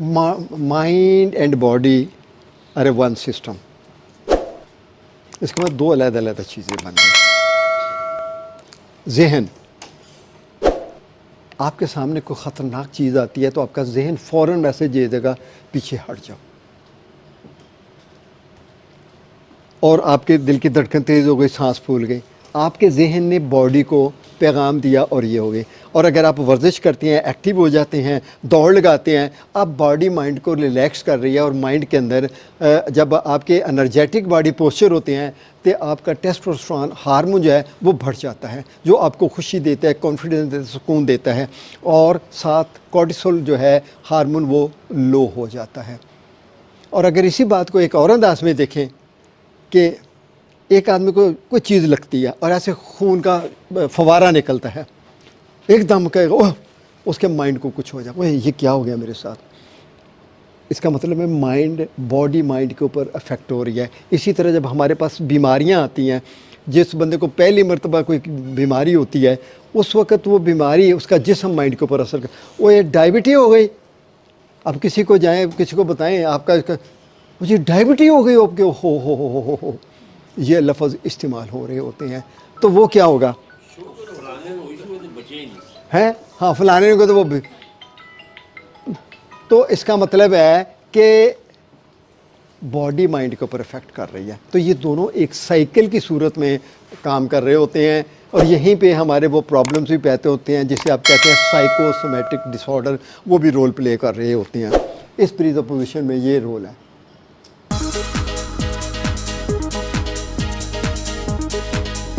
Mind and body are a one system. اس کے بعد دو علیحدہ علیحدہ چیزیں بن گئی. ذہن، آپ کے سامنے کوئی خطرناک چیز آتی ہے تو آپ کا ذہن فوراً میسج دے دے گا پیچھے ہٹ جاؤ، اور آپ کے دل کی دھڑکن تیز ہو گئی، سانس پھول گئی. آپ کے ذہن نے باڈی کو پیغام دیا اور یہ ہو گئی. اور اگر آپ ورزش کرتے ہیں، ایکٹیو ہو جاتے ہیں، دوڑ لگاتے ہیں، آپ باڈی مائنڈ کو ریلیکس کر رہی ہے، اور مائنڈ کے اندر جب آپ کے انرجیٹک باڈی پوسچر ہوتے ہیں تو آپ کا ٹیسٹوسٹیرون ہارمون جو ہے وہ بڑھ جاتا ہے، جو آپ کو خوشی دیتا ہے، کانفیڈنس دیتا ہے، سکون دیتا ہے. اور ساتھ کورٹیسول جو ہے ہارمون وہ لو ہو جاتا ہے. اور اگر اسی بات کو ایک اور انداز میں دیکھیں کہ ایک آدمی کو کوئی چیز لگتی ہے اور ایسے خون کا فوارہ نکلتا ہے، ایک دم کہے گا اوہ، اس کے مائنڈ کو کچھ ہو جائے، اوہ یہ کیا ہو گیا میرے ساتھ. اس کا مطلب ہے مائنڈ، باڈی مائنڈ کے اوپر افیکٹ ہو رہی ہے. اسی طرح جب ہمارے پاس بیماریاں آتی ہیں، جس بندے کو پہلی مرتبہ کوئی بیماری ہوتی ہے، اس وقت وہ بیماری اس کا جسم مائنڈ کے اوپر اثر کر، وہ یہ ڈائبٹی ہو گئی. اب کسی کو جائیں، کسی کو بتائیں آپ کا مجھے ڈائبٹی ہو گئی، آپ کے ہو یہ لفظ استعمال ہو رہے ہوتے ہیں، تو وہ کیا ہوگا ہے؟ ہاں فلانے کو تو وہ بھی. تو اس کا مطلب ہے کہ باڈی مائنڈ کے اوپر افیکٹ کر رہی ہے. تو یہ دونوں ایک سائیکل کی صورت میں کام کر رہے ہوتے ہیں، اور یہیں پہ ہمارے وہ پرابلمس بھی پیدا ہوتے ہیں جسے آپ کہتے ہیں سائیکو سومیٹک ڈس آرڈر، وہ بھی رول پلے کر رہے ہوتے ہیں. اس پریزپوزیشن میں یہ رول ہے.